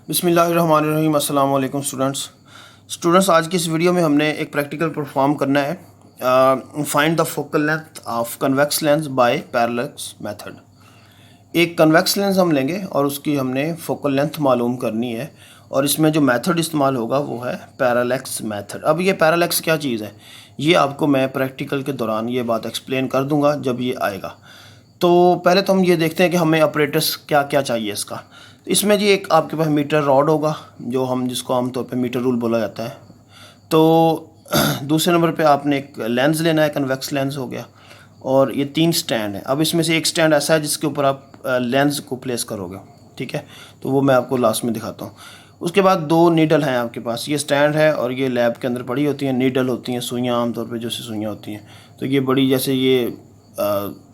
बिस्मिल्लाहिर्रहमानिर्रहीम। अस्सलाम वालेकुम स्टूडेंट्स, आज की इस वीडियो में हमने एक प्रैक्टिकल परफॉर्म करना है। Find the focal length of convex lens by parallax method. एक कन्वेक्स लेंस हम लेंगे और उसकी हमने फोकल लेंथ मालूम करनी है, और इसमें जो मेथड इस्तेमाल होगा वो है पैरेलक्स मेथड। अब ये पैरेलक्स क्या चीज़ है, ये आपको मैं प्रैक्टिकल के दौरान ये बात एक्सप्लेन कर दूंगा जब ये आएगा। तो पहले तो हम ये देखते हैं कि हमें ऑपरेटर्स क्या क्या चाहिए इसका। इसमें जी एक आपके पास मीटर रॉड होगा, जिसको आमतौर पे मीटर रूल बोला जाता है। तो दूसरे नंबर पे आपने एक लेंस लेना है, कन्वेक्स लेंस हो गया, और ये 3 स्टैंड है। अब इसमें से एक स्टैंड ऐसा है जिसके ऊपर आप लेंस को प्लेस करोगे, ठीक है, तो वो मैं आपको लास्ट में दिखाता हूँ। उसके बाद 2 नीडल हैं आपके पास, ये स्टैंड है और ये लैब के अंदर पड़ी होती हैं, नीडल होती हैं, सुइयाँ आमतौर पे जैसे सुइयाँ होती हैं। तो ये बड़ी, जैसे ये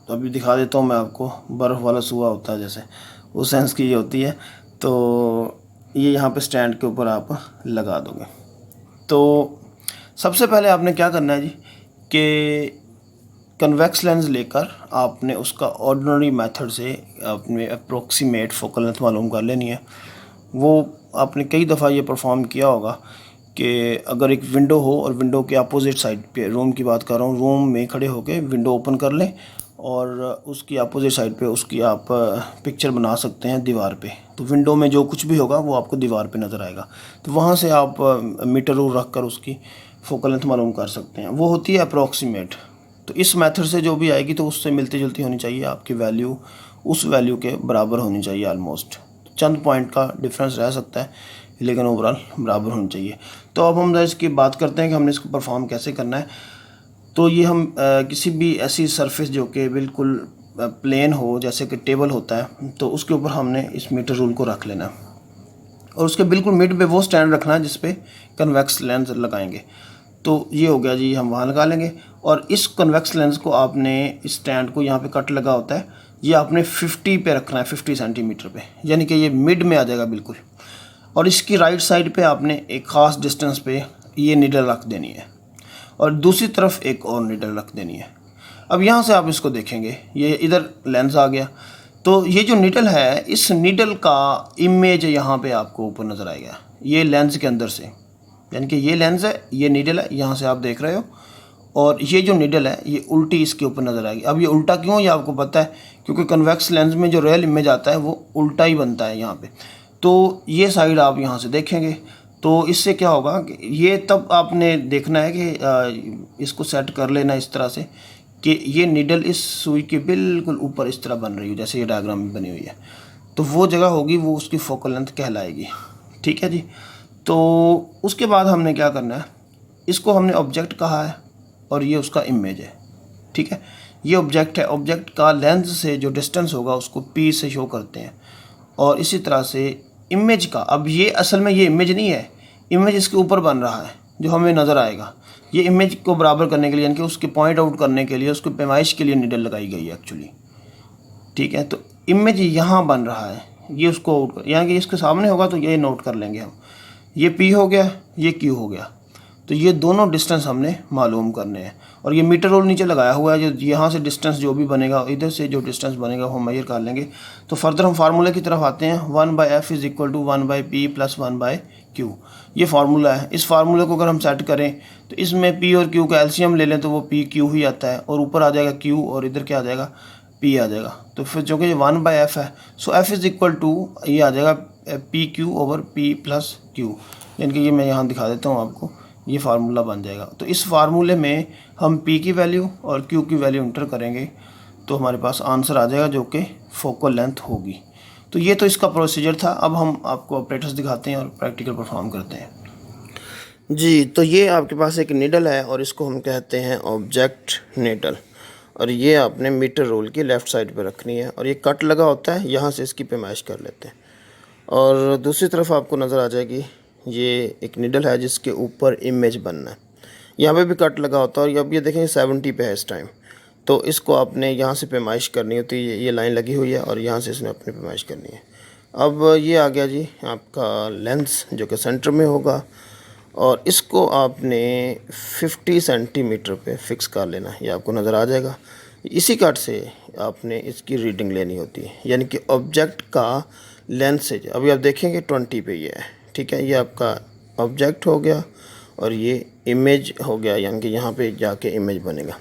अभी दिखा देता हूँ मैं आपको, बर्फ़ वाला सुआ होता है जैसे, उस सेंस की ये होती है। तो ये यहाँ पे स्टैंड के ऊपर आप लगा दोगे। तो सबसे पहले आपने क्या करना है जी कि कन्वेक्स लेंस लेकर आपने उसका ऑर्डिनरी मेथड से अपने अप्रोक्सीमेट फोकल लेंथ मालूम कर लेनी है। वो आपने कई दफ़ा ये परफॉर्म किया होगा कि अगर एक विंडो हो और विंडो के अपोजिट साइड पे, रूम की बात कर रहा हूँ, रूम में खड़े होके विंडो ओपन कर लें और उसकी अपोजिट साइड पे उसकी आप पिक्चर बना सकते हैं दीवार पे। तो विंडो में जो कुछ भी होगा वो आपको दीवार पे नज़र आएगा। तो वहाँ से आप मीटर रूल रख कर उसकी फोकल लेंथ मालूम कर सकते हैं। वो होती है अप्रॉक्सीमेट। तो इस मेथड से जो भी आएगी तो उससे मिलती जुलती होनी चाहिए, आपकी वैल्यू उस वैल्यू के बराबर होनी चाहिए ऑलमोस्ट। चंद पॉइंट का डिफरेंस रह सकता है लेकिन ओवरऑल बराबर होनी चाहिए। तो अब हम इसकी बात करते हैं कि हमने इसको परफॉर्म कैसे करना है। तो ये हम किसी भी ऐसी सरफेस जो कि बिल्कुल प्लेन हो, जैसे कि टेबल होता है, तो उसके ऊपर हमने इस मीटर रूल को रख लेना है और उसके बिल्कुल मिड पे वो स्टैंड रखना है जिस पे कन्वेक्स लेंस लगाएंगे। तो ये हो गया जी, हम वहाँ लगा लेंगे। और इस कन्वेक्स लेंस को आपने, इस स्टैंड को, यहाँ पे कट लगा होता है, ये आपने 50 पे रखना है, 50 सेंटीमीटर पे, यानी कि ये मिड में आ जाएगा बिल्कुल। और इसकी राइट साइड पे आपने एक ख़ास डिस्टेंस पे ये नीडल रख देनी है और दूसरी तरफ एक और नीडल रख देनी है। अब यहाँ से आप इसको देखेंगे, ये इधर लेंस आ गया। तो ये जो नीडल है, इस नीडल का इमेज यहाँ पे आपको ऊपर नज़र आएगा, ये लेंस के अंदर से, यानी कि ये लेंस है, ये नीडल है, यहाँ से आप देख रहे हो, और ये जो नीडल है ये उल्टी इसके ऊपर नज़र आएगी। अब ये उल्टा क्यों, ये आपको पता है, क्योंकि कन्वेक्स लेंस में जो रियल इमेज आता है वो उल्टा ही बनता है यहाँ पे। तो ये साइड आप यहाँ से देखेंगे, तो इससे क्या होगा कि ये तब आपने देखना है कि इसको सेट कर लेना इस तरह से कि ये नीडल इस सुई के बिल्कुल ऊपर इस तरह बन रही हो, जैसे ये डायग्राम में बनी हुई है। तो वो जगह होगी, वो उसकी फोकल लेंथ कहलाएगी, ठीक है जी। तो उसके बाद हमने क्या करना है, इसको हमने ऑब्जेक्ट कहा है और ये उसका इमेज है, ठीक है। ये ऑब्जेक्ट है, ऑब्जेक्ट का लेंस से जो डिस्टेंस होगा उसको P से शो करते हैं। और इसी तरह से इमेज का, अब ये असल में ये इमेज नहीं है, इमेज इसके ऊपर बन रहा है जो हमें नज़र आएगा। ये इमेज को बराबर करने के लिए, यानी कि उसके पॉइंट आउट करने के लिए, उसको पैमाइश के लिए नीडल लगाई गई है एक्चुअली, ठीक है। तो इमेज यहाँ बन रहा है, ये उसको आउट कर, यानी कि इसके सामने होगा तो ये नोट कर लेंगे हम, ये P हो गया, ये Q हो गया। तो ये दोनों डिस्टेंस हमने मालूम करने हैं और ये मीटर रोल नीचे लगाया हुआ है, जो यहाँ से डिस्टेंस जो भी बनेगा, इधर से जो डिस्टेंस बनेगा वो मेजर कर लेंगे। तो फर्दर हम फार्मूले की तरफ आते हैं। 1/f = 1/p + 1/q, ये फार्मूला है। इस फार्मूले को अगर हम सेट करें तो इसमें P और Q का एलसीएम ले लें तो वो PQ ही आता है, और ऊपर आ जाएगा Q और इधर क्या आ जाएगा, P आ जाएगा। तो फिर चूँकि ये 1/f है, सो f = ये आ जाएगा PQ/P + Q, यानी कि ये मैं यहाँ दिखा देता हूँ आपको, ये फार्मूला बन जाएगा। तो इस फार्मूले में हम P की वैल्यू और Q की वैल्यू इंटर करेंगे तो हमारे पास आंसर आ जाएगा जो कि फोकल लेंथ होगी। तो ये तो इसका प्रोसीजर था। अब हम आपको ऑपरेटर्स दिखाते हैं और प्रैक्टिकल परफॉर्म करते हैं जी। तो ये आपके पास एक नीडल है और इसको हम कहते हैं ऑब्जेक्ट नीडल, और ये आपने मीटर रोल की लेफ़्ट साइड पे रखनी है और ये कट लगा होता है, यहाँ से इसकी पैमाइश कर लेते हैं। और दूसरी तरफ आपको नज़र आ जाएगी ये एक नीडल है जिसके ऊपर इमेज बनना है, यहाँ पे भी कट लगा होता है। और अब ये देखें 70 पे है इस टाइम, तो इसको आपने यहाँ से पैमाइश करनी होती है, ये लाइन लगी हुई है और यहाँ से इसने अपनी पैमाइश करनी है। अब ये आ गया जी आपका लेंस जो कि सेंटर में होगा, और इसको आपने 50 सेंटीमीटर पे फिक्स कर लेना है, ये आपको नज़र आ जाएगा। इसी कट से आपने इसकी रीडिंग लेनी होती है, यानी कि ऑब्जेक्ट का लेंथ से अभी आप देखेंगे 20 पे ये है, ठीक है। ये आपका ऑब्जेक्ट हो गया और ये इमेज हो गया, यानी कि यहाँ पे जाके इमेज बनेगा।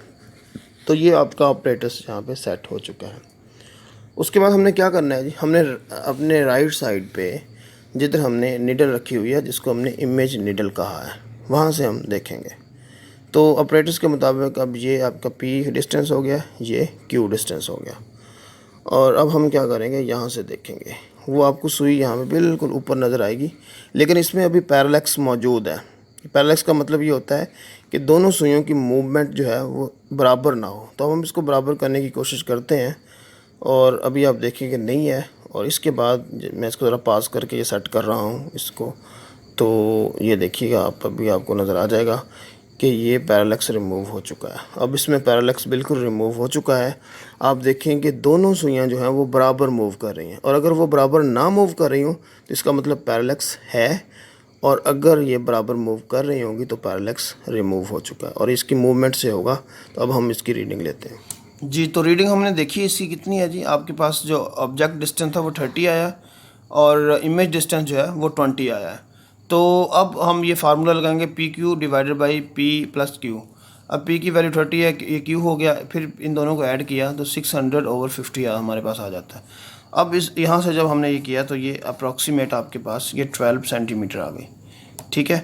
तो ये आपका ऑपरेटर्स यहाँ पे सेट हो चुका है। उसके बाद हमने क्या करना है जी, हमने अपने राइट साइड पे जिधर हमने नीडल रखी हुई है, जिसको हमने इमेज नीडल कहा है, वहाँ से हम देखेंगे। तो ऑपरेटर्स के मुताबिक अब ये आपका P डिस्टेंस हो गया, ये Q डिस्टेंस हो गया। और अब हम क्या करेंगे, यहाँ से देखेंगे, वो आपको सुई यहाँ पे बिल्कुल ऊपर नज़र आएगी, लेकिन इसमें अभी पैरेलैक्स मौजूद है। पैरेलैक्स का मतलब ये होता है कि दोनों सुइयों की मूवमेंट जो है वो बराबर ना हो। तो हम इसको बराबर करने की कोशिश करते हैं, और अभी आप देखिए नहीं है। और इसके बाद मैं इसको ज़रा पास करके ये सेट कर रहा हूँ इसको, तो ये देखिएगा आप, अभी आपको नज़र आ जाएगा कि ये पैरेलैक्स रिमूव हो चुका है। अब इसमें पैरेलैक्स बिल्कुल रिमूव हो चुका है। आप देखें कि दोनों सुइयां जो हैं वो बराबर मूव कर रही हैं, और अगर वो बराबर ना मूव कर रही हों तो इसका मतलब पैरेलैक्स है, और अगर ये बराबर मूव कर रही होंगी तो पैरेलैक्स रिमूव हो चुका है, और इसकी मूवमेंट से होगा। तो अब हम इसकी रीडिंग लेते हैं जी। तो रीडिंग हमने देखी, इसकी कितनी है जी, आपके पास जो ऑब्जेक्ट डिस्टेंस था वो 30 आया, और इमेज डिस्टेंस जो है वो 20 आया है। तो अब हम ये फार्मूला लगाएंगे PQ divided by P plus Q। अब P की वैल्यू 30 है, ये Q हो गया, फिर इन दोनों को ऐड किया तो 600/50 हमारे पास आ जाता है। अब इस यहाँ से जब हमने ये किया तो ये अप्रॉक्सीमेट आपके पास ये 12 सेंटीमीटर आ गई, ठीक है।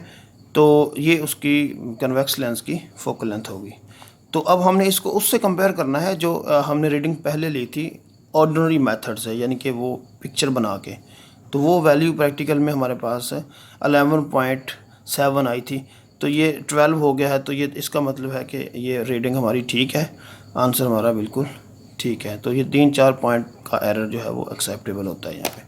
तो ये उसकी कन्वेक्स लेंस की फोकल लेंथ होगी। तो अब हमने इसको उससे कंपेयर करना है जो हमने रीडिंग पहले ली थी ऑर्डिनरी मेथड से, यानी कि वो पिक्चर बना के। तो वो वैल्यू प्रैक्टिकल में हमारे पास 11.7 आई थी, तो ये 12 हो गया है। तो ये इसका मतलब है कि ये रीडिंग हमारी ठीक है, आंसर हमारा बिल्कुल ठीक है। तो ये 3-4 पॉइंट का एरर जो है वो एक्सेप्टेबल होता है यहाँ पे।